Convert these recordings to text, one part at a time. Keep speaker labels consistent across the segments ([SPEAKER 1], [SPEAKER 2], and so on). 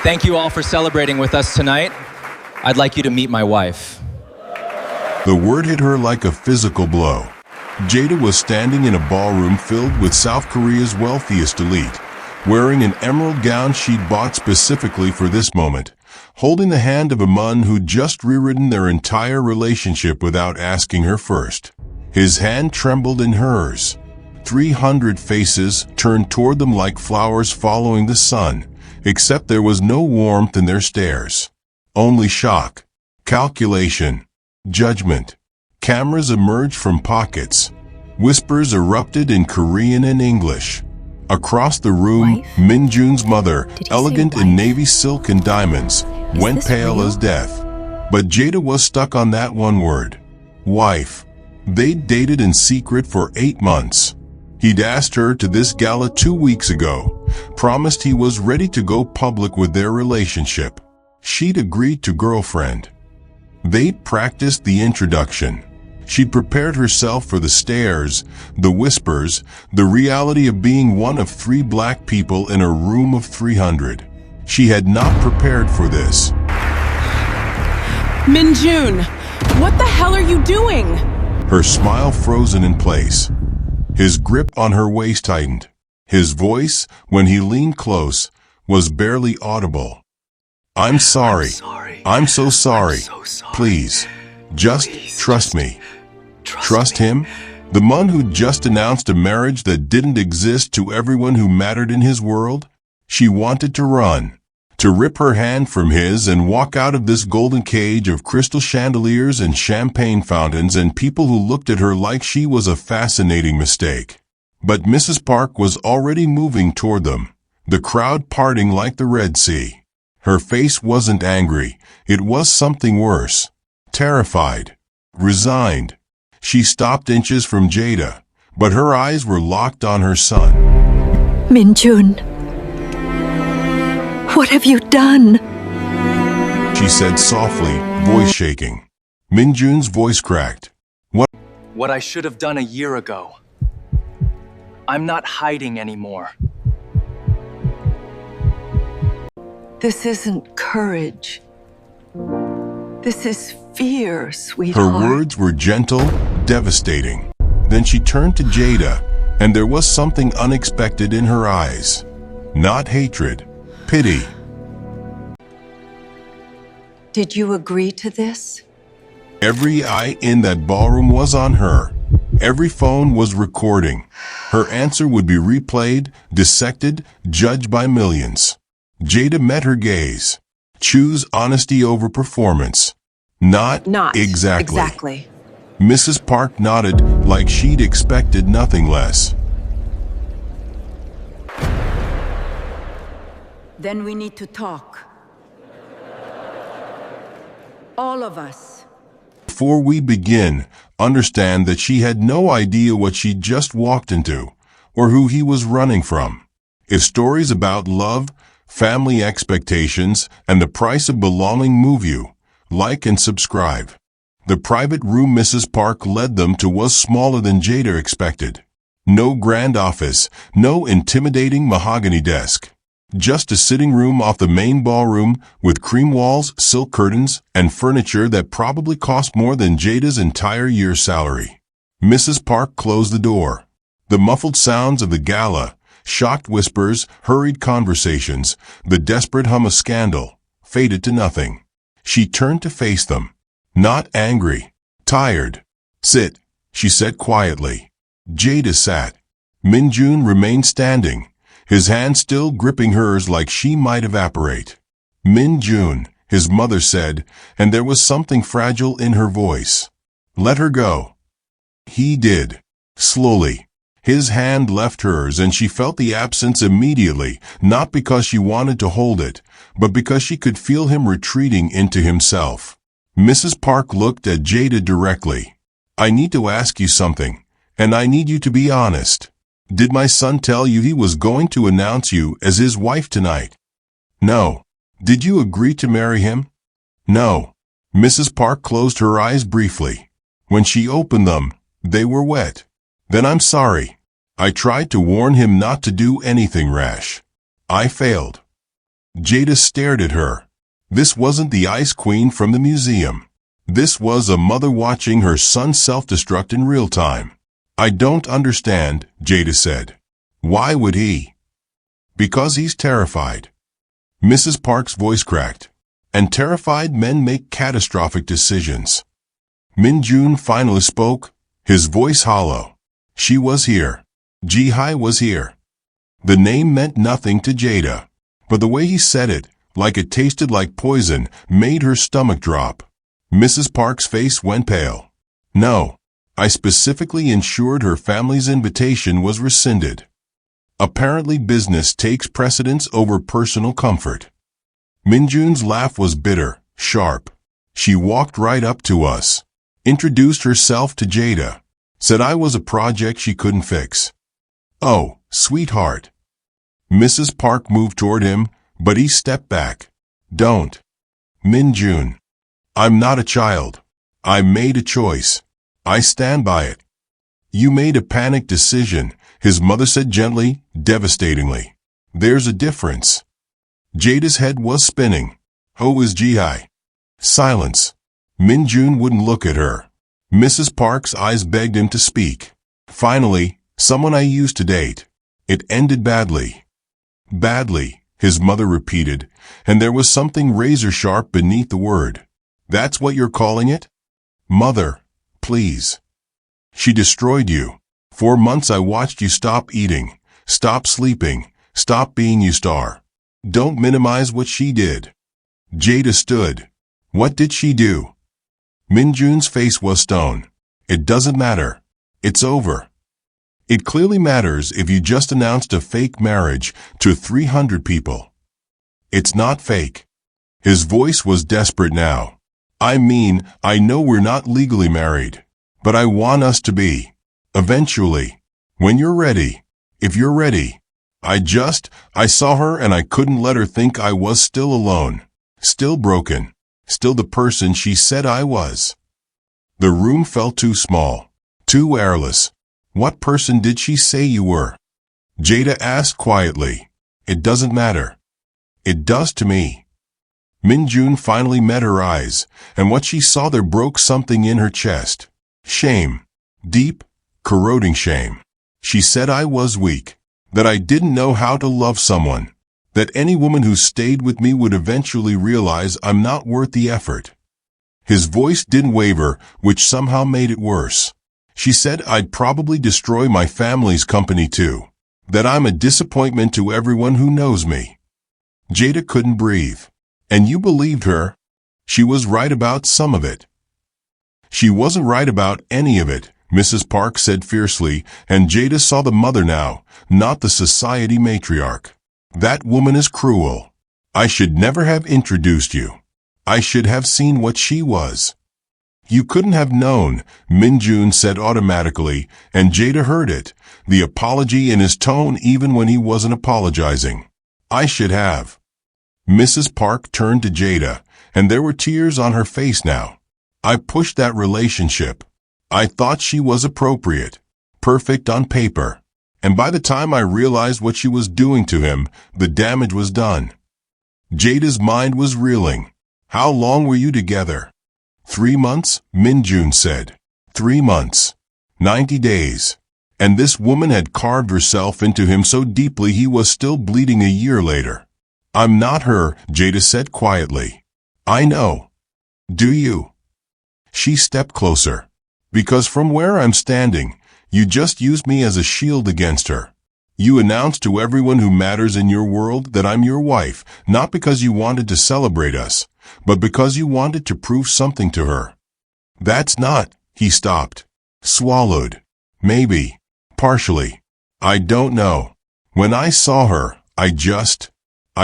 [SPEAKER 1] Thank you all for celebrating with us tonight. I'd like you to meet my wife.
[SPEAKER 2] The word hit her like a physical blow. Jada was standing in a ballroom filled with South Korea's wealthiest elite, wearing an emerald gown she'd bought specifically for this moment, holding the hand of a man who'd just rewritten their entire relationship without asking her first. His hand trembled in hers. 300 faces turned toward them like flowers following the sun, except there was no warmth in their stares. Only shock, calculation, judgment. Cameras emerged from pockets. Whispers erupted in Korean and English. Across the room,
[SPEAKER 3] Wife?
[SPEAKER 2] Min-jun's mother,
[SPEAKER 3] Did he
[SPEAKER 2] elegant
[SPEAKER 3] say
[SPEAKER 2] in
[SPEAKER 3] wife?
[SPEAKER 2] navy silk and diamonds, went
[SPEAKER 3] this
[SPEAKER 2] pale
[SPEAKER 3] real?
[SPEAKER 2] as death. But Jada was stuck on that one word. Wife. They'd dated in secret for 8 months. He'd asked her to this gala 2 weeks ago, promised he was ready to go public with their relationship. She'd agreed to girlfriend. They'd practiced the introduction. She'd prepared herself for the stares, the whispers, the reality of being one of 3 black people in a room of 300. She had not prepared for this.
[SPEAKER 4] Min-jun, what the hell are you doing?
[SPEAKER 2] Her smile frozen in place. His grip on her waist tightened. His voice, when he leaned close, was barely audible. I'm sorry. I'm so sorry. Please, just trust me. Trust him? The man who'd just announced a marriage that didn't exist to everyone who mattered in his world? She wanted to run, to rip her hand from his and walk out of this golden cage of crystal chandeliers and champagne fountains and people who looked at her like she was a fascinating mistake. But Mrs. Park was already moving toward them, the crowd parting like the Red Sea. Her face wasn't angry, it was something worse. Terrified. Resigned. She stopped inches from Jada, but her eyes were locked on her son.
[SPEAKER 3] Min-jun, what have you done?
[SPEAKER 2] She said softly, voice shaking. Min-jun's voice cracked.
[SPEAKER 1] What I should have done a year ago. I'm not hiding anymore.
[SPEAKER 5] This isn't courage. This is fear,
[SPEAKER 2] Her
[SPEAKER 5] sweetheart.
[SPEAKER 2] words were gentle, devastating. Then she turned to Jada, and there was something unexpected in her eyes. Not hatred, pity.
[SPEAKER 5] Did you agree to this?
[SPEAKER 2] Every eye in that ballroom was on her. Every phone was recording. Her answer would be replayed, dissected, judged by millions. Jada met her gaze. Choose honesty over performance. Not exactly. Mrs. Park nodded like she'd expected nothing less.
[SPEAKER 5] Then we need to talk. All of us.
[SPEAKER 2] Before we begin, understand that she had no idea what she'd just walked into, or who he was running from. If stories about love, family expectations, and the price of belonging move you, like and subscribe. The private room Mrs. Park led them to was smaller than Jada expected. No grand office, no intimidating mahogany desk. Just a sitting room off the main ballroom with cream walls, silk curtains, and furniture that probably cost more than Jada's entire year's salary. Mrs. Park closed the door. The muffled sounds of the gala, shocked whispers, hurried conversations, the desperate hum of scandal, faded to nothing. She turned to face them. Not angry. Tired. Sit, she said quietly. Jada sat. Min-jun remained standing, his hand still gripping hers like she might evaporate. Min-jun, his mother said, and there was something fragile in her voice. Let her go. He did. Slowly. His hand left hers and she felt the absence immediately, not because she wanted to hold it, but because she could feel him retreating into himself. Mrs. Park looked at Jada directly. I need to ask you something, and I need you to be honest. Did my son tell you he was going to announce you as his wife tonight? No. Did you agree to marry him? No. Mrs. Park closed her eyes briefly. When she opened them, they were wet. Then I'm sorry. I tried to warn him not to do anything rash. I failed. Jada stared at her. This wasn't the ice queen from the museum. This was a mother watching her son self-destruct in real time. I don't understand, Jada said. Why would he? Because he's terrified. Mrs. Park's voice cracked. And terrified men make catastrophic decisions. Min-jun finally spoke, his voice hollow. She was here. Ji-hai was here. The name meant nothing to Jada, but the way he said it, like it tasted like poison, made her stomach drop. Mrs. Park's face went pale. No, I specifically ensured her family's invitation was rescinded. Apparently business takes precedence over personal comfort. Min-jun's laugh was bitter, sharp. She walked right up to us, introduced herself to Jada, said I was a project she couldn't fix. Oh, sweetheart. Mrs. Park moved toward him, but he stepped back. Don't. Min-jun. I'm not a child. I made a choice. I stand by it. You made a panicked decision, his mother said gently, devastatingly. There's a difference. Jada's head was spinning. Who is Ji-hai? Silence. Min-jun wouldn't look at her. Mrs. Park's eyes begged him to speak. Finally, someone I used to date. It ended badly. Badly, his mother repeated, and there was something razor-sharp beneath the word. That's what you're calling it? Mother, please. She destroyed you. 4 months I watched you stop eating, stop sleeping, stop being you star. Don't minimize what she did. Jada stood. What did she do? Min-jun's face was stone. It doesn't matter. It's over. It clearly matters if you just announced a fake marriage to 300 people. It's not fake. His voice was desperate now. I mean, I know we're not legally married, but I want us to be. Eventually. When you're ready. If you're ready. I saw her and I couldn't let her think I was still alone. Still broken. Still the person she said I was. The room felt too small. Too airless. What person did she say you were? Jada asked quietly. It doesn't matter. It does to me. Min-jun finally met her eyes, and what she saw there broke something in her chest. Shame. Deep, corroding shame. She said I was weak. That I didn't know how to love someone. That any woman who stayed with me would eventually realize I'm not worth the effort. His voice didn't waver, which somehow made it worse. She said I'd probably destroy my family's company too. That I'm a disappointment to everyone who knows me. Jada couldn't breathe. And you believed her? She was right about some of it. She wasn't right about any of it, Mrs. Park said fiercely, and Jada saw the mother now, not the society matriarch. That woman is cruel. I should never have introduced you. I should have seen what she was. You couldn't have known, Min-jun said automatically, and Jada heard it, the apology in his tone even when he wasn't apologizing. I should have. Mrs. Park turned to Jada, and there were tears on her face now. I pushed that relationship. I thought she was appropriate, perfect on paper. And by the time I realized what she was doing to him, the damage was done. Jada's mind was reeling. How long were you together? 3 months, Min-jun said. 3 months. 90 days. And this woman had carved herself into him so deeply he was still bleeding a year later. I'm not her, Jada said quietly. I know. Do you? She stepped closer. Because from where I'm standing, you just used me as a shield against her. You announced to everyone who matters in your world that I'm your wife, not because you wanted to celebrate us, but because you wanted to prove something to her. That's not, he stopped. Swallowed. Maybe. Partially. I don't know. When I saw her, I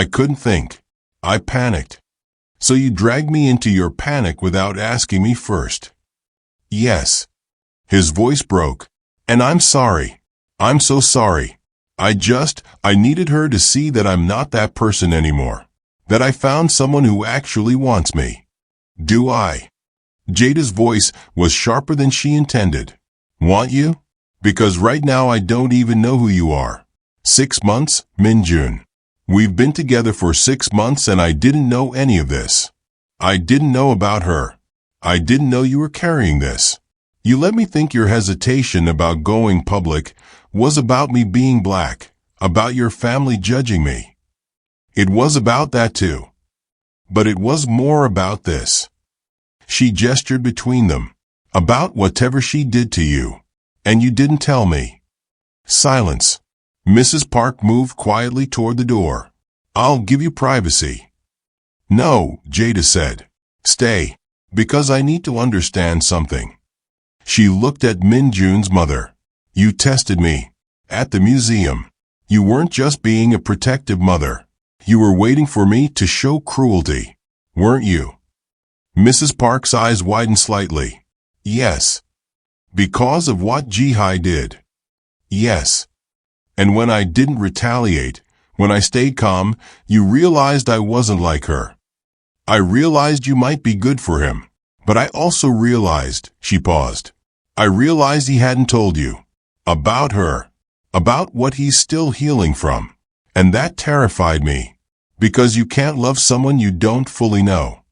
[SPEAKER 2] couldn't think. I panicked. So you dragged me into your panic without asking me first. Yes. His voice broke. And I'm sorry. I'm so sorry. I needed her to see that I'm not that person anymore. That I found someone who actually wants me. Do I? Jada's voice was sharper than she intended. Want you? Because right now I don't even know who you are. 6 months, Min-jun. We've been together for 6 months and I didn't know any of this. I didn't know about her. I didn't know you were carrying this. You let me think your hesitation about going public was about me being black, about your family judging me. It was about that too. But it was more about this. She gestured between them. About whatever she did to you. And you didn't tell me. Silence. Mrs. Park moved quietly toward the door. I'll give you privacy. No, Jada said. Stay. Because I need to understand something. She looked at Min-jun's mother. You tested me. At the museum. You weren't just being a protective mother. You were waiting for me to show cruelty. Weren't you? Mrs. Park's eyes widened slightly. Yes. Because of what Ji-hai did. Yes. And when I didn't retaliate, when I stayed calm, you realized I wasn't like her. I realized you might be good for him. But I also realized, she paused. I realized he hadn't told you. About her. About what he's still healing from. And that terrified me. Because you can't love someone you don't fully know.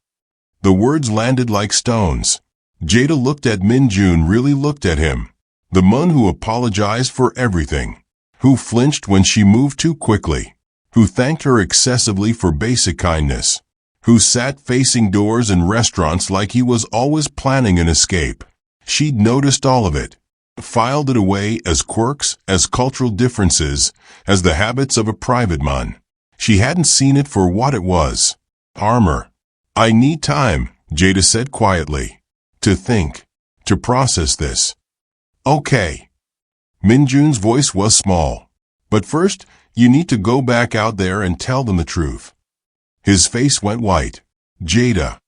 [SPEAKER 2] The words landed like stones. Jada looked at Min-jun, really looked at him. The man who apologized for everything. Who flinched when she moved too quickly. Who thanked her excessively for basic kindness. Who sat facing doors in restaurants like he was always planning an escape. She'd noticed all of it. Filed it away as quirks, as cultural differences, as the habits of a private man. She hadn't seen it for what it was. Armor. I need time, Jada said quietly. To think. To process this. Okay. Min-jun's voice was small. But first, you need to go back out there and tell them the truth. His face went white. Jada.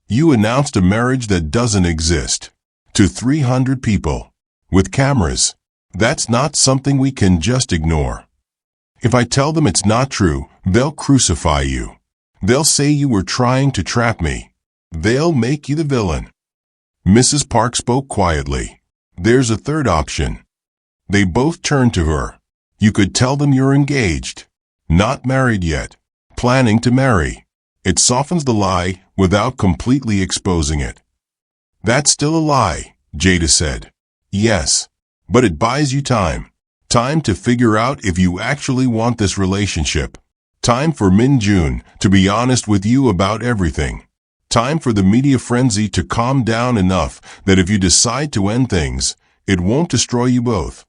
[SPEAKER 2] You announced a marriage that doesn't exist. To 300 people. With cameras. That's not something we can just ignore. If I tell them it's not true, they'll crucify you. They'll say you were trying to trap me. They'll make you the villain. Mrs. Park spoke quietly. There's a third option. They both turned to her. You could tell them you're engaged. Not married yet. Planning to marry. It softens the lie without completely exposing it. That's still a lie, Jada said. Yes. But it buys you time. Time to figure out if you actually want this relationship. Time for Min-jun to be honest with you about everything. Time for the media frenzy to calm down enough that if you decide to end things, it won't destroy you both.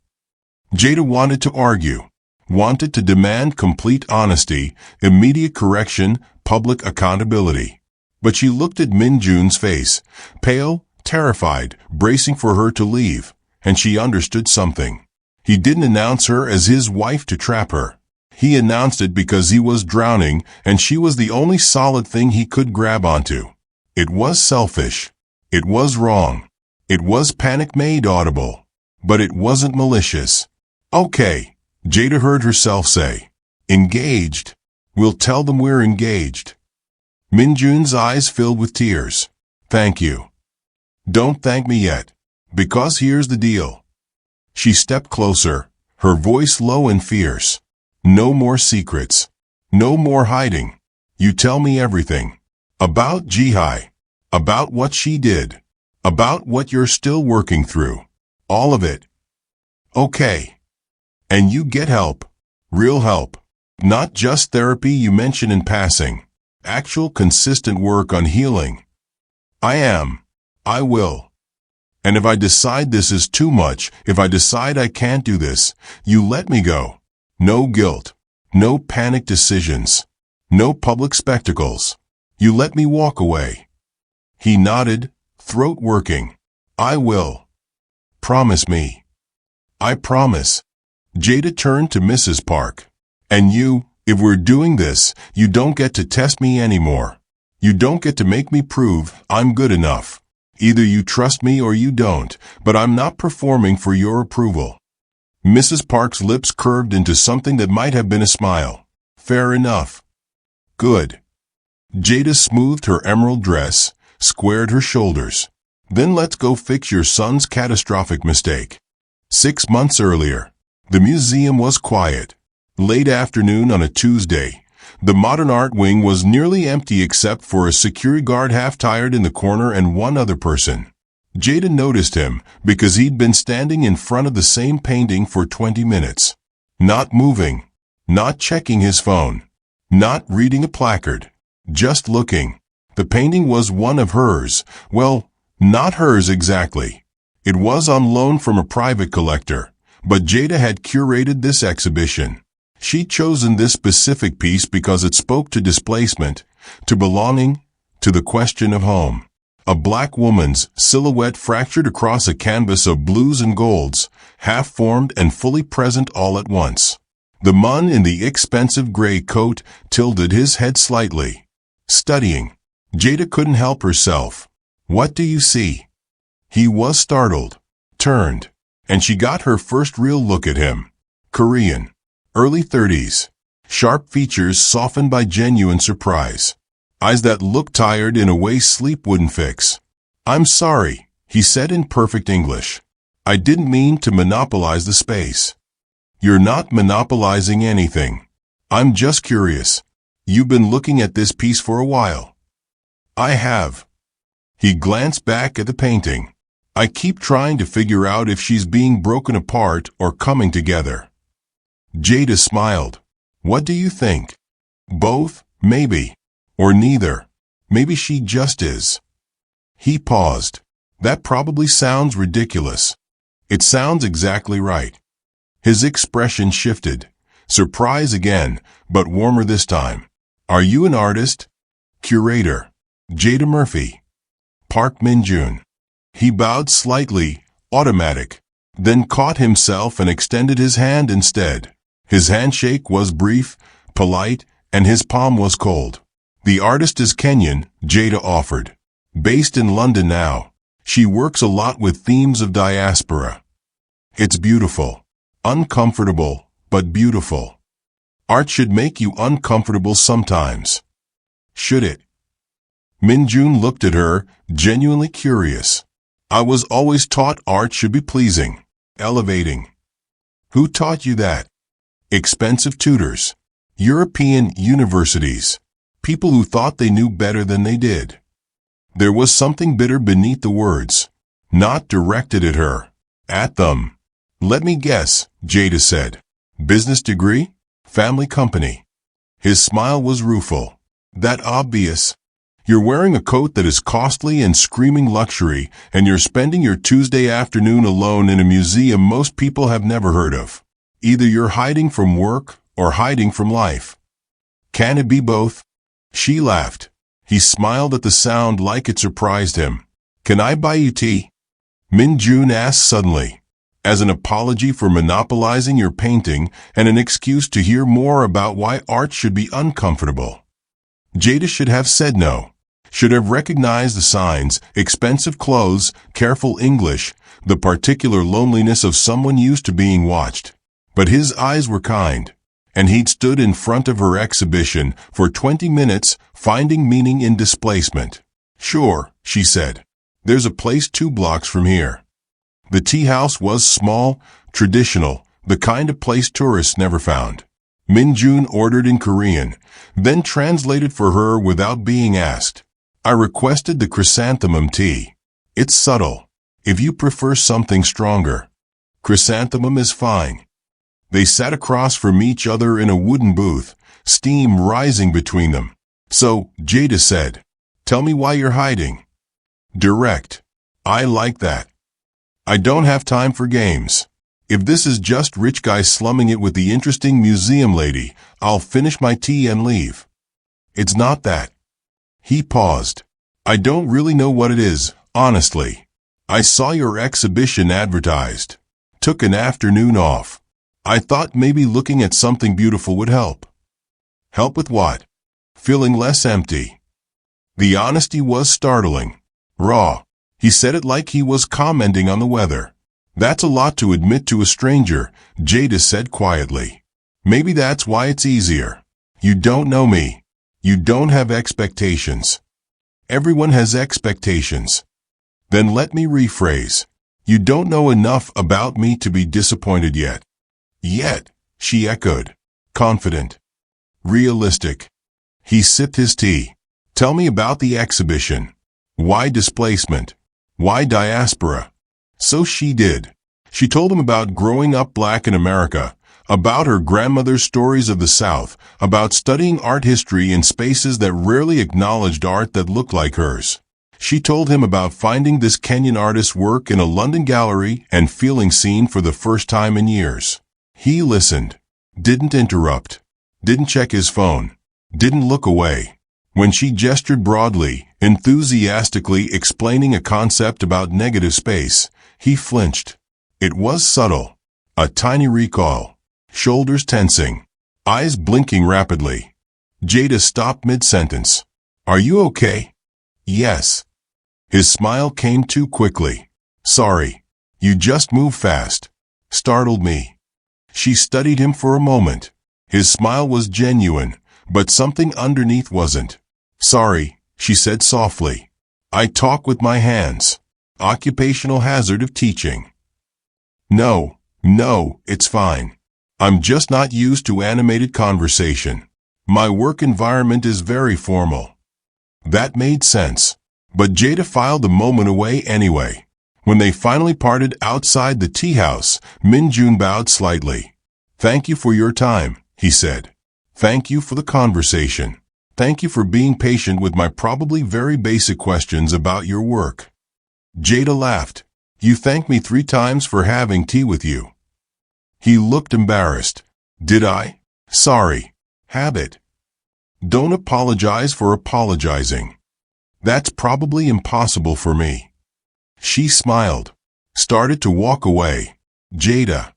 [SPEAKER 2] Jada wanted to argue, wanted to demand complete honesty, immediate correction, public accountability. But she looked at Min-jun's face, pale, terrified, bracing for her to leave, and she understood something. He didn't announce her as his wife to trap her. He announced it because he was drowning and she was the only solid thing he could grab onto. It was selfish. It was wrong. It was panic made audible. But it wasn't malicious. Okay, Jada heard herself say. Engaged. We'll tell them we're engaged. Min-jun's eyes filled with tears. Thank you. Don't thank me yet. Because here's the deal. She stepped closer, her voice low and fierce. No more secrets. No more hiding. You tell me everything. About Ji-hai. About what she did. About what you're still working through. All of it. Okay. And you get help. Real help. Not just therapy you mention in passing. Actual consistent work on healing. I will. And if I decide this is too much, if I decide I can't do this, you let me go. No guilt. No panic decisions. No public spectacles. You let me walk away. He nodded, throat working. I will. Promise me. I promise. Jada turned to Mrs. Park. And you, if we're doing this, you don't get to test me anymore. You don't get to make me prove I'm good enough. Either you trust me or you don't, but I'm not performing for your approval. Mrs. Park's lips curved into something that might have been a smile. Fair enough. Good. Jada smoothed her emerald dress, squared her shoulders. Then let's go fix your son's catastrophic mistake. 6 months earlier, the museum was quiet. Late afternoon on a Tuesday, The modern art wing was nearly empty except for a security guard half-tired in the corner and one other person. Jada noticed him because he'd been standing in front of the same painting for 20 minutes. Not moving, not checking his phone, not reading a placard, just looking. The painting was one of hers. Well, not hers exactly. It was on loan from a private collector, but Jada had curated this exhibition. She'd chosen this specific piece because it spoke to displacement, to belonging, to the question of home. A black woman's silhouette fractured across a canvas of blues and golds, half-formed and fully present all at once. The man in the expensive gray coat tilted his head slightly. Studying. Jada couldn't help herself. "What do you see?" He was startled, turned, and she got her first real look at him. Korean. Early 30s. Sharp features softened by genuine surprise. Eyes that looked tired in a way sleep wouldn't fix. "I'm sorry," he said in perfect English. "I didn't mean to monopolize the space." "You're not monopolizing anything. I'm just curious. You've been looking at this piece for a while." "I have." He glanced back at the painting. "I keep trying to figure out if she's being broken apart or coming together." Jada smiled. "What do you think?" "Both, maybe. Or neither. Maybe she just is." He paused. "That probably sounds ridiculous." "It sounds exactly right." His expression shifted. Surprise again, but warmer this time. "Are you an artist?" "Curator. Jada Murphy." "Park Min-jun." He bowed slightly, automatic, then caught himself and extended his hand instead. His handshake was brief, polite, and his palm was cold. "The artist is Kenyan," Jada offered. "Based in London now. She works a lot with themes of diaspora." "It's beautiful. Uncomfortable, but beautiful." "Art should make you uncomfortable sometimes." "Should it?" Min-jun looked at her, genuinely curious. "I was always taught art should be pleasing, elevating." "Who taught you that?" "Expensive tutors. European universities. People who thought they knew better than they did." There was something bitter beneath the words. Not directed at her. At them. "Let me guess," Jada said. "Business degree? Family company?" His smile was rueful. "That obvious? You're wearing a coat that is costly and screaming luxury, and you're spending your Tuesday afternoon alone in a museum most people have never heard of. Either you're hiding from work or hiding from life. Can it be both?" She laughed. He smiled at the sound like it surprised him. "Can I buy you tea?" Min-jun asked suddenly, as an apology for monopolizing your painting and an excuse to hear more about why art should be uncomfortable. Jada should have said no. Should have recognized the signs, expensive clothes, careful English, the particular loneliness of someone used to being watched. But his eyes were kind, and he'd stood in front of her exhibition for 20 minutes, finding meaning in displacement. "Sure," she said. "There's a place 2 blocks from here." The tea house was small, traditional, the kind of place tourists never found. Min-jun ordered in Korean, then translated for her without being asked. "I requested the chrysanthemum tea. It's subtle. If you prefer something stronger." "Chrysanthemum is fine." They sat across from each other in a wooden booth, steam rising between them. "So," Jada said, "tell me why you're hiding." "Direct. I like that. I don't have time for games. If this is just rich guys slumming it with the interesting museum lady, I'll finish my tea and leave." "It's not that." He paused. "I don't really know what it is, honestly. I saw your exhibition advertised. Took an afternoon off. I thought maybe looking at something beautiful would help." "Help with what?" "Feeling less empty." The honesty was startling. Raw. He said it like he was commenting on the weather. "That's a lot to admit to a stranger," Jada said quietly. "Maybe that's why it's easier. You don't know me. You don't have expectations." "Everyone has expectations." "Then let me rephrase. You don't know enough about me to be disappointed yet." "Yet," she echoed, confident. realistic. He sipped his tea. Tell me about the exhibition. Why displacement? Why diaspora? So she did. She told him about growing up black in America, about her grandmother's stories of the South, about studying art history in spaces that rarely acknowledged art that looked like hers. She told him about finding this Kenyan artist's work in a London gallery and feeling seen for the first time in years. He listened, didn't interrupt, didn't check his phone, didn't look away. When she gestured broadly, enthusiastically explaining a concept about negative space, he flinched. It was subtle. A tiny recoil. Shoulders tensing. Eyes blinking rapidly. Jada stopped mid-sentence. Are you okay? Yes. His smile came too quickly. Sorry. You just moved fast. Startled me. She studied him for a moment. His smile was genuine, but something underneath wasn't. Sorry, she said softly. I talk with my hands. Occupational hazard of teaching. No, it's fine. I'm just not used to animated conversation. My work environment is very formal. That made sense. But Jada filed the moment away anyway. When they finally parted outside the tea house, Min-jun bowed slightly. Thank you for your time, he said. Thank you for the conversation. Thank you for being patient with my probably very basic questions about your work. Jada laughed. You thanked me 3 times for having tea with you. He looked embarrassed. Did I? Sorry. Habit. Don't apologize for apologizing. That's probably impossible for me. She smiled. Started to walk away. Jada.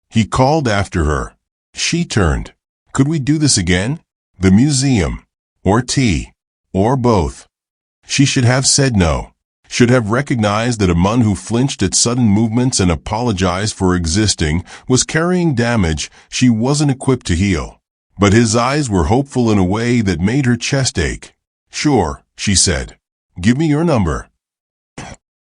[SPEAKER 2] He called after her. She turned. Could we do this again? The museum. Or tea. Or both. She should have said no. Should have recognized that a man who flinched at sudden movements and apologized for existing was carrying damage she wasn't equipped to heal. But his eyes were hopeful in a way that made her chest ache. Sure, she said. Give me your number.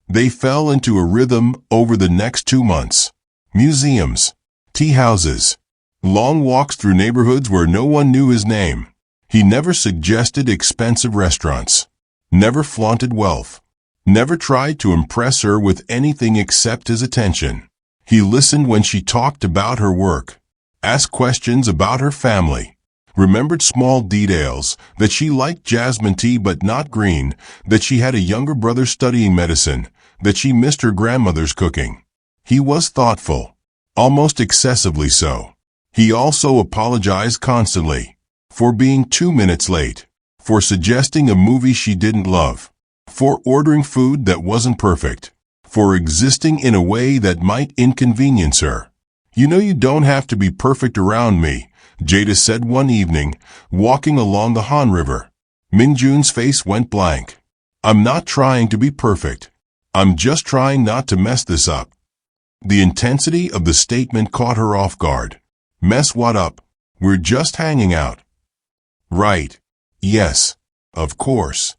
[SPEAKER 2] They fell into a rhythm over the next 2 months. Museums. Tea houses. Long walks through neighborhoods where no one knew his name. He never suggested expensive restaurants. Never flaunted wealth. Never tried to impress her with anything except his attention. He listened when she talked about her work. Asked questions about her family. Remembered small details, that she liked jasmine tea but not green, that she had a younger brother studying medicine, that she missed her grandmother's cooking. He was thoughtful. Almost excessively so. He also apologized constantly. For being 2 minutes late. For suggesting a movie she didn't love. For ordering food that wasn't perfect. For existing in a way that might inconvenience her. You know you don't have to be perfect around me, Jada said one evening, walking along the Han River. Min-jun's face went blank. I'm not trying to be perfect. I'm just trying not to mess this up. The intensity of the statement caught her off guard. Mess what up? We're just hanging out. Right. Yes. Of course.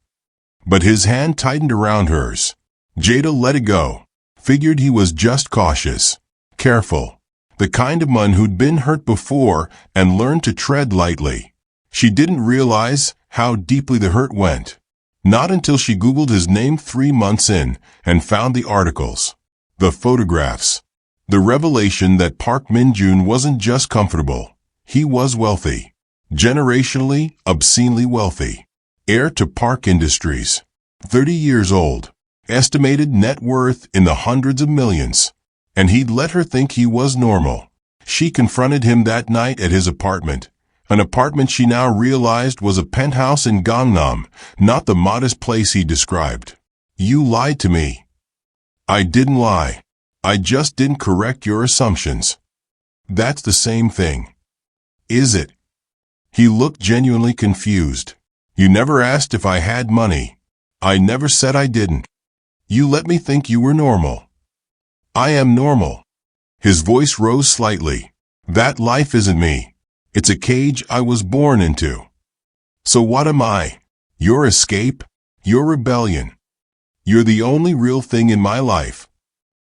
[SPEAKER 2] But his hand tightened around hers. Jada let it go. Figured he was just cautious. Careful. The kind of man who'd been hurt before and learned to tread lightly. She didn't realize how deeply the hurt went. Not until she Googled his name 3 months in and found the articles. The photographs. The revelation that Park Min-jun wasn't just comfortable. He was wealthy. Generationally, obscenely wealthy. Heir to Park Industries. 30 years old. Estimated net worth in the hundreds of millions. And he'd let her think he was normal. She confronted him that night at his apartment. An apartment she now realized was a penthouse in Gangnam, not the modest place he described. You lied to me. I didn't lie. I just didn't correct your assumptions. That's the same thing. Is it? He looked genuinely confused. You never asked if I had money. I never said I didn't. You let me think you were normal. I am normal. His voice rose slightly. That life isn't me. It's a cage I was born into. So what am I? Your escape? Your rebellion? You're the only real thing in my life.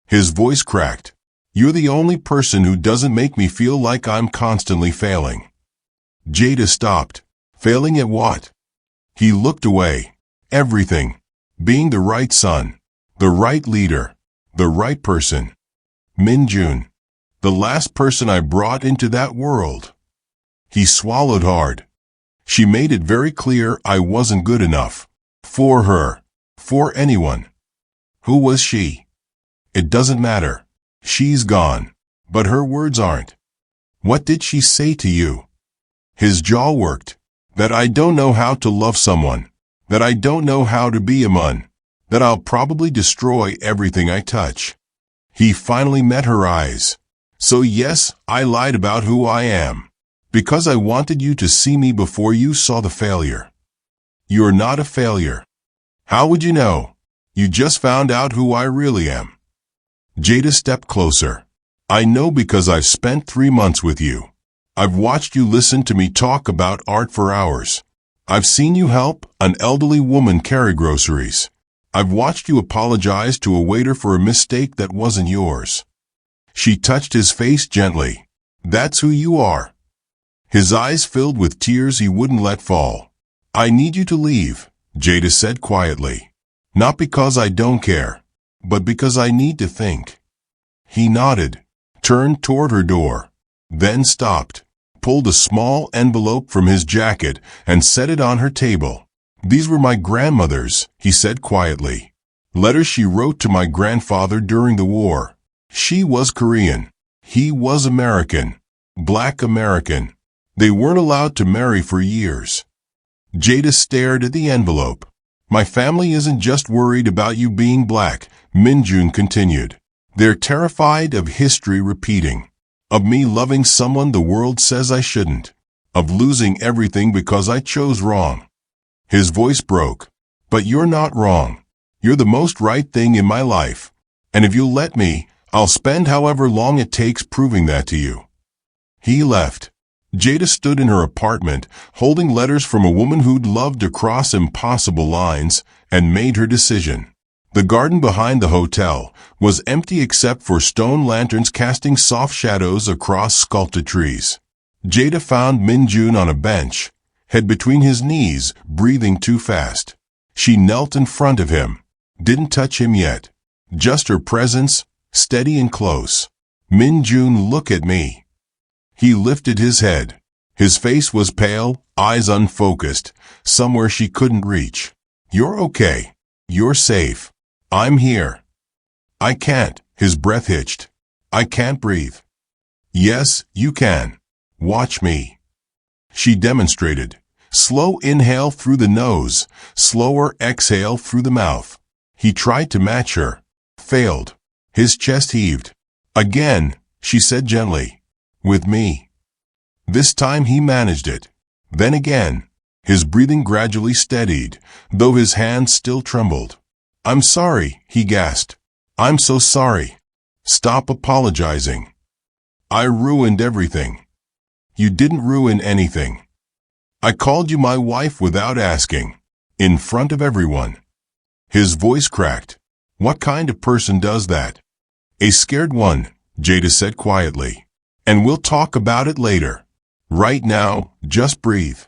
[SPEAKER 2] His voice cracked. You're the only person who doesn't make me feel like I'm constantly failing. Jada stopped. Failing at what? He looked away. Everything. Being the right son. The right leader. The right person. Min-jun. The last person I brought into that world. He swallowed hard. She made it very clear I wasn't good enough. For her. For anyone. Who was she? It doesn't matter. She's gone. But her words aren't. What did she say to you? His jaw worked. That I don't know how to love someone. That I don't know how to be a man. That I'll probably destroy everything I touch. He finally met her eyes. So yes, I lied about who I am. Because I wanted you to see me before you saw the failure. You're not a failure. How would you know? You just found out who I really am. Jada stepped closer. I know because I've spent 3 months with you. I've watched you listen to me talk about art for hours. I've seen you help an elderly woman carry groceries. I've watched you apologize to a waiter for a mistake that wasn't yours. She touched his face gently. That's who you are. His eyes filled with tears he wouldn't let fall. I need you to leave, Jada said quietly. Not because I don't care, but because I need to think. He nodded, turned toward her door, then stopped, pulled a small envelope from his jacket and set it on her table. These were my grandmother's, he said quietly. Letters she wrote to my grandfather during the war. She was Korean. He was American. Black American. They weren't allowed to marry for years. Jada stared at the envelope. My family isn't just worried about you being black, Min-jun continued. They're terrified of history repeating. Of me loving someone the world says I shouldn't. Of losing everything because I chose wrong. His voice broke. But you're not wrong. You're the most right thing in my life. And if you'll let me, I'll spend however long it takes proving that to you. He left. Jada stood in her apartment, holding letters from a woman who'd loved to cross impossible lines, and made her decision. The garden behind the hotel was empty except for stone lanterns casting soft shadows across sculpted trees. Jada found Min-jun on a bench, head between his knees, breathing too fast. She knelt in front of him, didn't touch him yet. Just her presence, steady and close. Min-jun, look at me. He lifted his head. His face was pale, eyes unfocused, somewhere she couldn't reach. You're okay. You're safe. I'm here. I can't, his breath hitched. I can't breathe. Yes, you can. Watch me. She demonstrated. Slow inhale through the nose, slower exhale through the mouth. He tried to match her. Failed. His chest heaved. Again, she said gently. With me. This time he managed it. Then again. His breathing gradually steadied, though his hands still trembled. I'm sorry, he gasped. I'm so sorry. Stop apologizing. I ruined everything. You didn't ruin anything. I called you my wife without asking. In front of everyone. His voice cracked. What kind of person does that? A scared one, Jada said quietly. And we'll talk about it later. Right now, just breathe.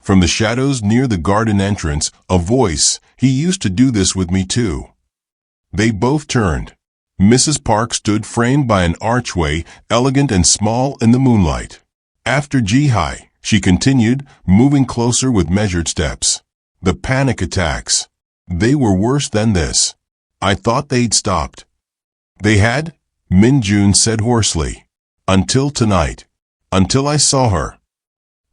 [SPEAKER 2] From the shadows near the garden entrance, a voice, he used to do this with me too. They both turned. Mrs. Park stood framed by an archway, elegant and small in the moonlight. After Ji-hai, she continued, moving closer with measured steps. The panic attacks. They were worse than this. I thought they'd stopped. They had, Min-jun said hoarsely. Until tonight. Until I saw her.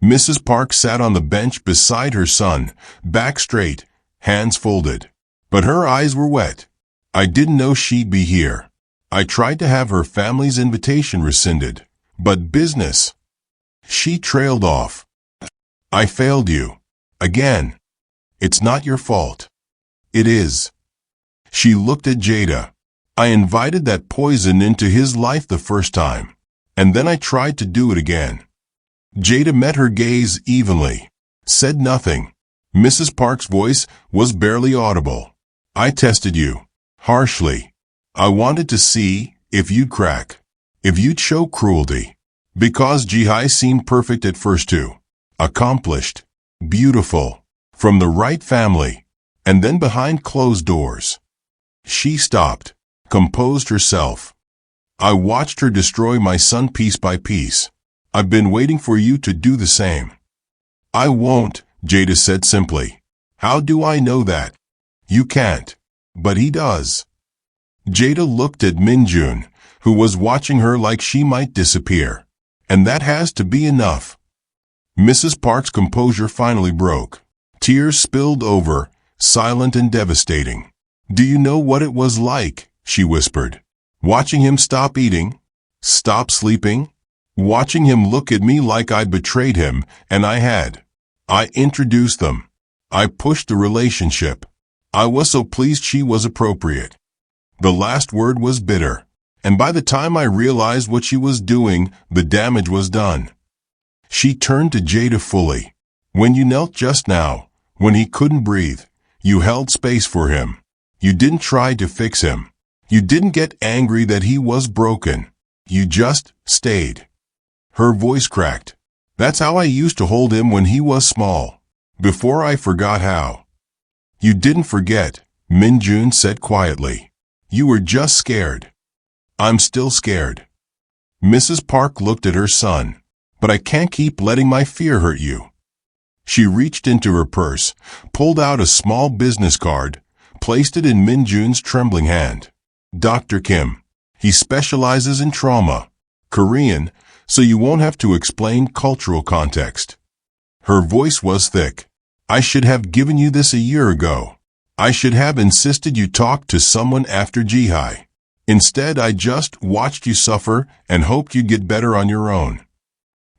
[SPEAKER 2] Mrs. Park sat on the bench beside her son, back straight, hands folded. But her eyes were wet. I didn't know she'd be here. I tried to have her family's invitation rescinded. But business. She trailed off. I failed you. Again. It's not your fault. It is. She looked at Jada. I invited that poison into his life the first time. And then I tried to do it again. Jada met her gaze evenly, said nothing. Mrs. Park's voice was barely audible. I tested you, harshly. I wanted to see if you'd crack, if you'd show cruelty. Because Ji-hai seemed perfect at first too. accomplished, beautiful, from the right family, and then behind closed doors. She stopped, composed herself. I watched her destroy my son piece by piece. I've been waiting for you to do the same. I won't, Jada said simply. How do I know that? You can't. But he does. Jada looked at Min-jun, who was watching her like she might disappear. And that has to be enough. Mrs. Park's composure finally broke. Tears spilled over, silent and devastating. Do you know what it was like? She whispered. Watching him stop eating, stop sleeping, watching him look at me like I'd betrayed him, and I had. I introduced them. I pushed the relationship. I was so pleased she was appropriate. The last word was bitter, and by the time I realized what she was doing, the damage was done. She turned to Jada fully. When you knelt just now, when he couldn't breathe, you held space for him. You didn't try to fix him. You didn't get angry that he was broken. You just stayed. Her voice cracked. That's how I used to hold him when he was small, before I forgot how. You didn't forget, Min-jun said quietly. You were just scared. I'm still scared. Mrs. Park looked at her son. But I can't keep letting my fear hurt you. She reached into her purse, pulled out a small business card, placed it in Min-jun's trembling hand. Dr. Kim. He specializes in trauma. Korean, so you won't have to explain cultural context. Her voice was thick. I should have given you this a year ago. I should have insisted you talk to someone after Jihai. Instead, I just watched you suffer and hoped you'd get better on your own.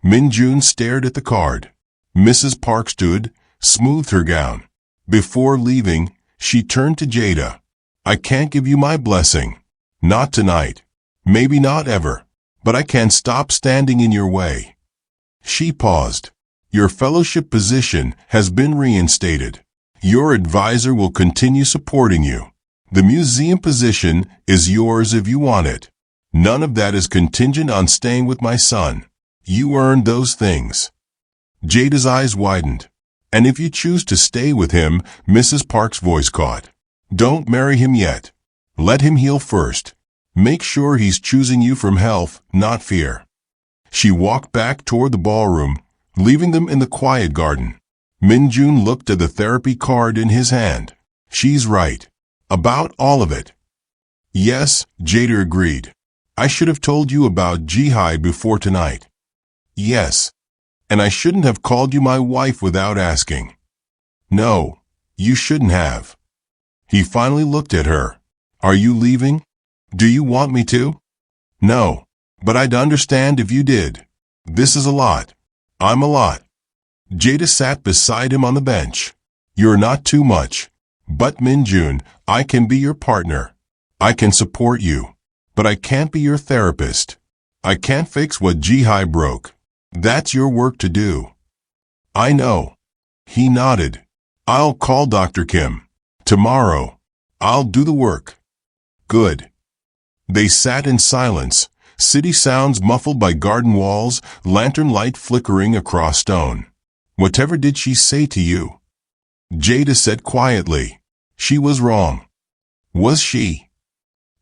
[SPEAKER 2] Min-jun stared at the card. Mrs. Park stood, smoothed her gown. Before leaving, she turned to Jada. I can't give you my blessing. Not tonight. Maybe not ever. But I can't stop standing in your way. She paused. Your fellowship position has been reinstated. Your advisor will continue supporting you. The museum position is yours if you want it. None of that is contingent on staying with my son. You earned those things. Jada's eyes widened. And if you choose to stay with him, Mrs. Park's voice caught. Don't marry him yet. Let him heal first. Make sure he's choosing you from health, not fear. She walked back toward the ballroom, leaving them in the quiet garden. Min-jun looked at the therapy card in his hand. She's right. About all of it. Yes, Jada agreed. I should have told you about Jihai before tonight. Yes. And I shouldn't have called you my wife without asking. No, you shouldn't have. He finally looked at her. Are you leaving? Do you want me to? No, but I'd understand if you did. This is a lot. I'm a lot. Jada sat beside him on the bench. You're not too much. But Min-jun, I can be your partner. I can support you. But I can't be your therapist. I can't fix what Jihai broke. That's your work to do. I know. He nodded. I'll call Dr. Kim. Tomorrow. I'll do the work. Good. They sat in silence, city sounds muffled by garden walls, lantern light flickering across stone. Whatever did she say to you? Jada said quietly. She was wrong. Was she?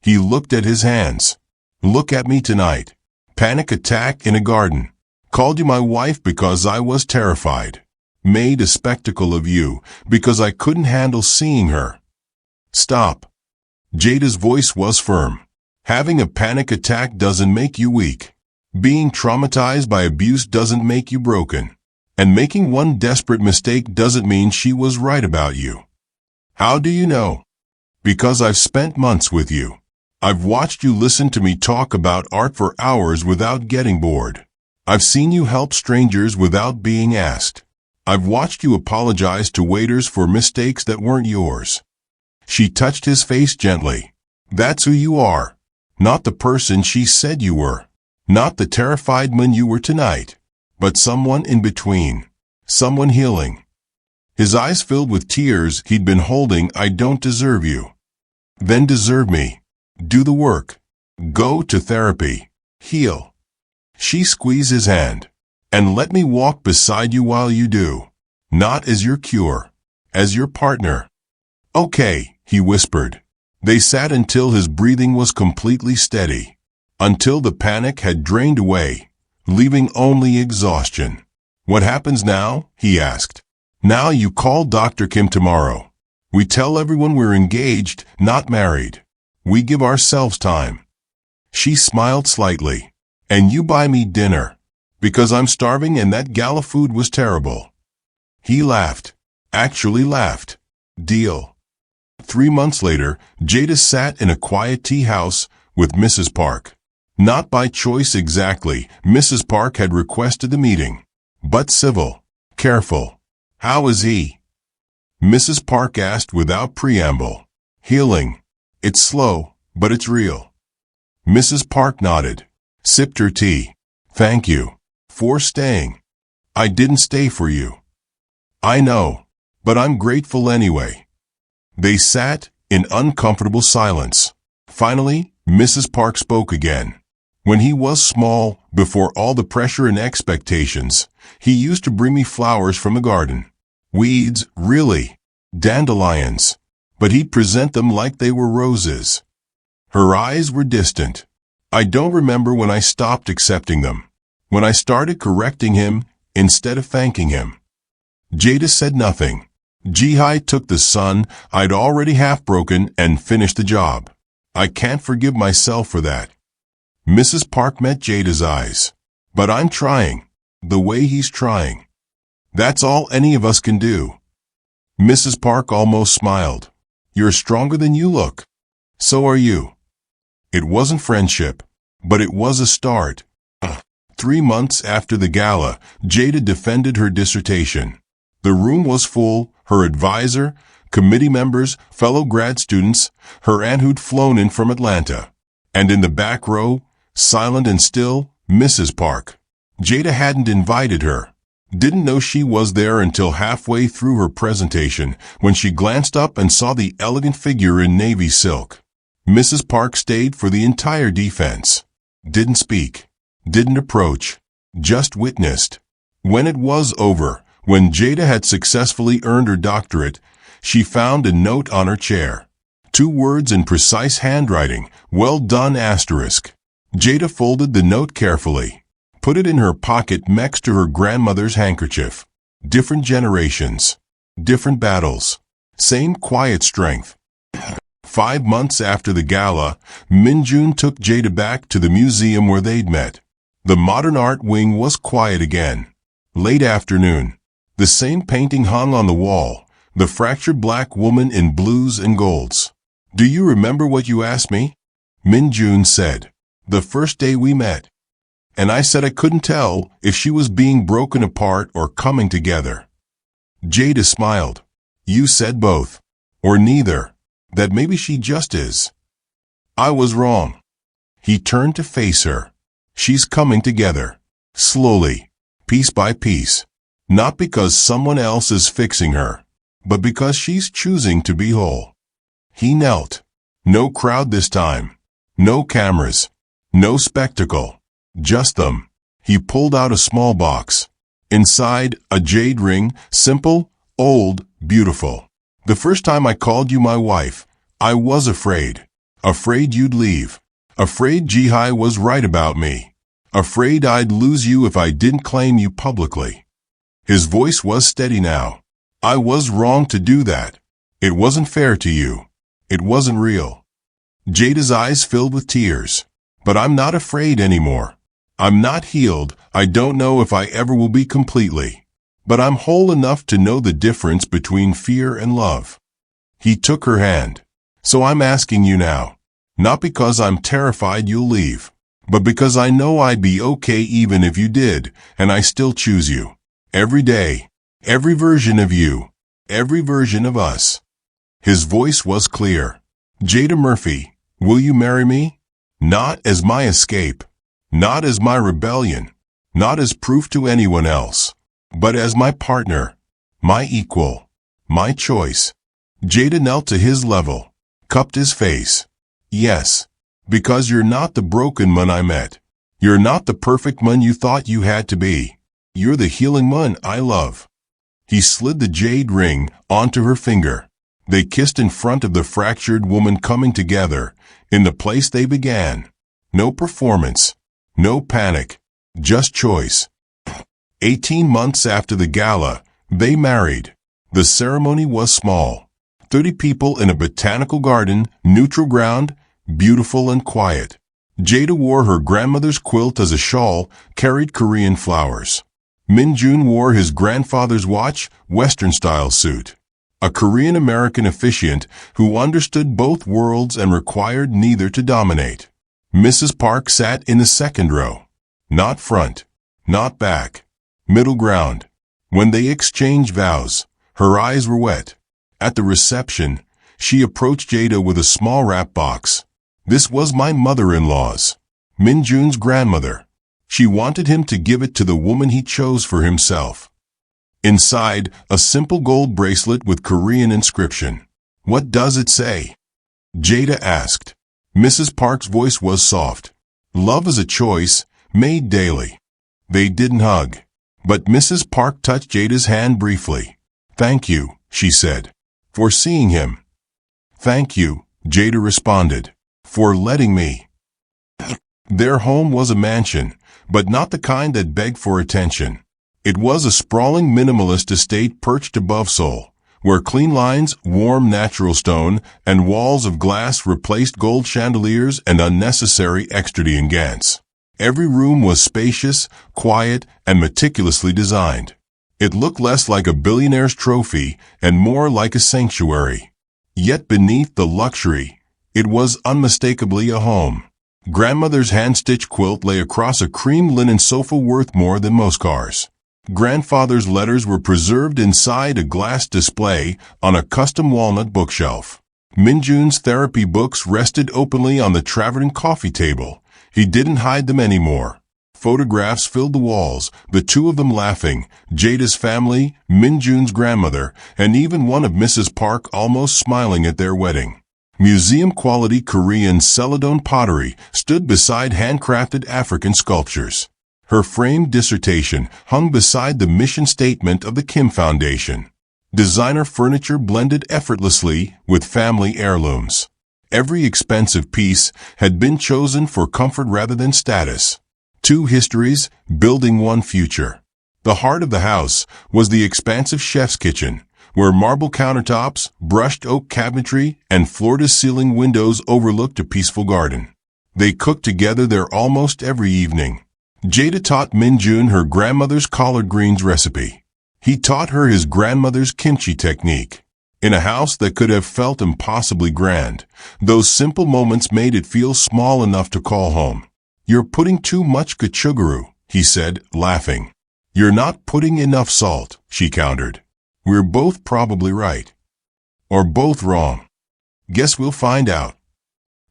[SPEAKER 2] He looked at his hands. Look at me tonight. Panic attack in a garden. Called you my wife because I was terrified. Made a spectacle of you because I couldn't handle seeing her. Stop. Jada's voice was firm. Having a panic attack doesn't make you weak. Being traumatized by abuse doesn't make you broken. And making one desperate mistake doesn't mean she was right about you. How do you know? Because I've spent months with you. I've watched you listen to me talk about art for hours without getting bored. I've seen you help strangers without being asked. I've watched you apologize to waiters for mistakes that weren't yours. She touched his face gently. That's who you are. Not the person she said you were. Not the terrified man you were tonight. But someone in between. Someone healing. His eyes filled with tears he'd been holding. I don't deserve you. Then deserve me. Do the work. Go to therapy. Heal. She squeezed his hand. And let me walk beside you while you do. Not as your cure, as your partner. Okay, he whispered. They sat until his breathing was completely steady, until the panic had drained away, leaving only exhaustion. What happens now? He asked. Now you call Dr. Kim tomorrow. We tell everyone we're engaged, not married. We give ourselves time. She smiled slightly. And you buy me dinner. Because I'm starving and that gala food was terrible. He laughed. Actually laughed. Deal. 3 months later, Jada sat in a quiet tea house with Mrs. Park. Not by choice exactly, Mrs. Park had requested the meeting. But civil. Careful. How is he? Mrs. Park asked without preamble. Healing. It's slow, but it's real. Mrs. Park nodded. Sipped her tea. Thank you. For staying. I didn't stay for you. I know. But I'm grateful anyway. They sat in uncomfortable silence. Finally, Mrs. Park spoke again. When he was small, before all the pressure and expectations, he used to bring me flowers from the garden. Weeds, really. Dandelions. But he'd present them like they were roses. Her eyes were distant. I don't remember when I stopped accepting them. When I started correcting him instead of thanking him. Jada said nothing. Jihai took the sun I'd already half broken and finished the job. I can't forgive myself for that. Mrs. Park met Jada's eyes. But I'm trying. The way he's trying. That's all any of us can do. Mrs. Park almost smiled. You're stronger than you look. So are you. It wasn't friendship, but it was a start. 3 months after the gala, Jada defended her dissertation. The room was full, her advisor, committee members, fellow grad students, her aunt who'd flown in from Atlanta. And in the back row, silent and still, Mrs. Park. Jada hadn't invited her. Didn't know she was there until halfway through her presentation, when she glanced up and saw the elegant figure in navy silk. Mrs. Park stayed for the entire defense. Didn't speak. Didn't approach. Just witnessed. When it was over, when Jada had successfully earned her doctorate, she found a note on her chair. 2 words in precise handwriting, well done asterisk. Jada folded the note carefully. Put it in her pocket next to her grandmother's handkerchief. Different generations. Different battles. Same quiet strength. 5 months after the gala, Min-jun took Jada back to the museum where they'd met. The modern art wing was quiet again. Late afternoon. The same painting hung on the wall, the fractured black woman in blues and golds. Do you remember what you asked me? Min-jun said. The first day we met. And I said I couldn't tell if she was being broken apart or coming together. Jada smiled. You said both. Or neither. That maybe she just is. I was wrong. He turned to face her. She's coming together. Slowly. Piece by piece. Not because someone else is fixing her, but because she's choosing to be whole. He knelt. No crowd this time. No cameras. No spectacle. Just them. He pulled out a small box. Inside, a jade ring, simple, old, beautiful. The first time I called you my wife, I was afraid. Afraid you'd leave. Afraid Jihai was right about me. Afraid I'd lose you if I didn't claim you publicly. His voice was steady now. I was wrong to do that. It wasn't fair to you. It wasn't real. Jada's eyes filled with tears. But I'm not afraid anymore. I'm not healed. I don't know if I ever will be completely. But I'm whole enough to know the difference between fear and love. He took her hand. So I'm asking you now. Not because I'm terrified you'll leave, but because I know I'd be okay even if you did, and I still choose you. Every day. Every version of you. Every version of us. His voice was clear. Jada Murphy, will you marry me? Not as my escape. Not as my rebellion. Not as proof to anyone else. But as my partner. My equal. My choice. Jada knelt to his level. Cupped his face. Yes. Because you're not the broken man I met. You're not the perfect man you thought you had to be. You're the healing mun I love. He slid the jade ring onto her finger. They kissed in front of the fractured woman coming together, in the place they began. No performance, no panic, just choice. 18 months after the gala, they married. The ceremony was small. 30 people in a botanical garden, neutral ground, beautiful and quiet. Jada wore her grandmother's quilt as a shawl, carried Korean flowers. Min-jun wore his grandfather's watch, Western-style suit. A Korean-American officiant who understood both worlds and required neither to dominate. Mrs. Park sat in the second row. Not front, not back. Middle ground. When they exchanged vows, her eyes were wet. At the reception, she approached Jada with a small wrap box. This was my mother-in-law's, Min-jun's grandmother. She wanted him to give it to the woman he chose for himself. Inside, a simple gold bracelet with Korean inscription. What does it say? Jada asked. Mrs. Park's voice was soft. Love is a choice, made daily. They didn't hug. But Mrs. Park touched Jada's hand briefly. Thank you, she said, for seeing him. Thank you, Jada responded, for letting me. Their home was a mansion, but not the kind that begged for attention. It was a sprawling minimalist estate perched above Seoul, where clean lines, warm natural stone, and walls of glass replaced gold chandeliers and unnecessary extravagance. Every room was spacious, quiet, and meticulously designed. It looked less like a billionaire's trophy and more like a sanctuary. Yet beneath the luxury, it was unmistakably a home. Grandmother's hand-stitched quilt lay across a cream linen sofa worth more than most cars. Grandfather's letters were preserved inside a glass display on a custom walnut bookshelf. Min-jun's therapy books rested openly on the travertine coffee table. He didn't hide them anymore. Photographs filled the walls, the two of them laughing, Jada's family, Min-jun's grandmother, and even one of Mrs. Park almost smiling at their wedding. Museum-quality Korean celadon pottery stood beside handcrafted African sculptures. Her framed dissertation hung beside the mission statement of the Kim Foundation. Designer furniture blended effortlessly with family heirlooms. Every expensive piece had been chosen for comfort rather than status. Two histories, building one future. The heart of the house was the expansive chef's kitchen, where marble countertops, brushed oak cabinetry, and floor-to-ceiling windows overlooked a peaceful garden. They cooked together there almost every evening. Jada taught Min-jun her grandmother's collard greens recipe. He taught her his grandmother's kimchi technique. In a house that could have felt impossibly grand, those simple moments made it feel small enough to call home. You're putting too much gochugaru, he said, laughing. You're not putting enough salt, she countered. We're both probably right. Or both wrong. Guess we'll find out.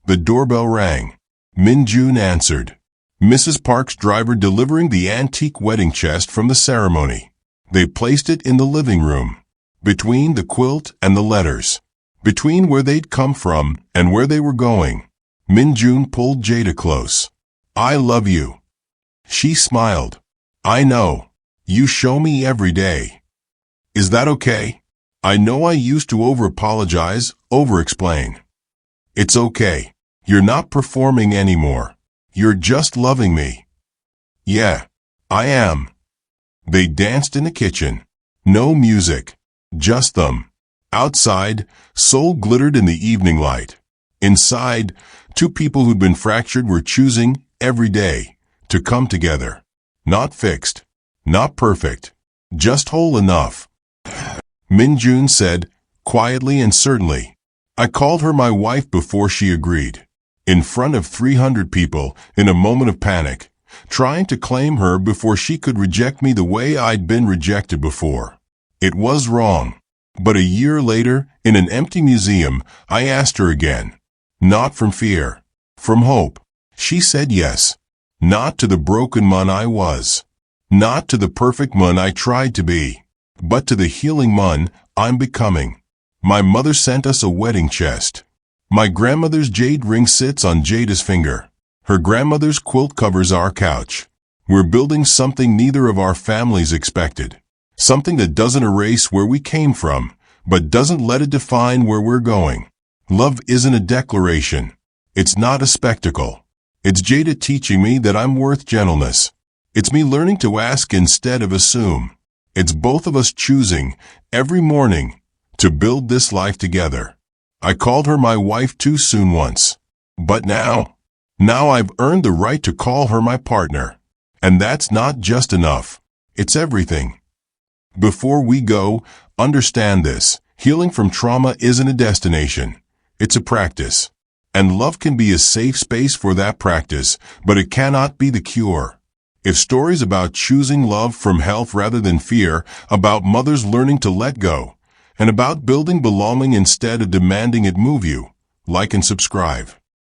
[SPEAKER 2] The doorbell rang. Min-jun answered. Mrs. Park's driver delivering the antique wedding chest from the ceremony. They placed it in the living room. Between the quilt and the letters. Between where they'd come from and where they were going. Min-jun pulled Jada close. I love you. She smiled. I know. You show me every day. Is that okay? I know I used to over-apologize, over-explain. It's okay. You're not performing anymore. You're just loving me. Yeah, I am. They danced in the kitchen. No music. Just them. Outside, Seoul glittered in the evening light. Inside, two people who'd been fractured were choosing, every day, to come together. Not fixed. Not perfect. Just whole enough. Min-jun said, quietly and certainly. I called her my wife before she agreed. In front of 300 people, in a moment of panic, trying to claim her before she could reject me the way I'd been rejected before. It was wrong. But a year later, in an empty museum, I asked her again. Not from fear. From hope. She said yes. Not to the broken man I was. Not to the perfect man I tried to be. But to the healing man I'm becoming. My mother sent us a wedding chest. My grandmother's jade ring sits on Jada's finger. Her grandmother's quilt covers our couch. We're building something neither of our families expected. Something that doesn't erase where we came from, but doesn't let it define where we're going. Love isn't a declaration. It's not a spectacle. It's Jada teaching me that I'm worth gentleness. It's me learning to ask instead of assume. It's both of us choosing, every morning, to build this life together. I called her my wife too soon once. But now I've earned the right to call her my partner. And that's not just enough. It's everything. Before we go, understand this. Healing from trauma isn't a destination. It's a practice. And love can be a safe space for that practice, but it cannot be the cure. If stories about choosing love from health rather than fear, about mothers learning to let go, and about building belonging instead of demanding it move you, like and subscribe.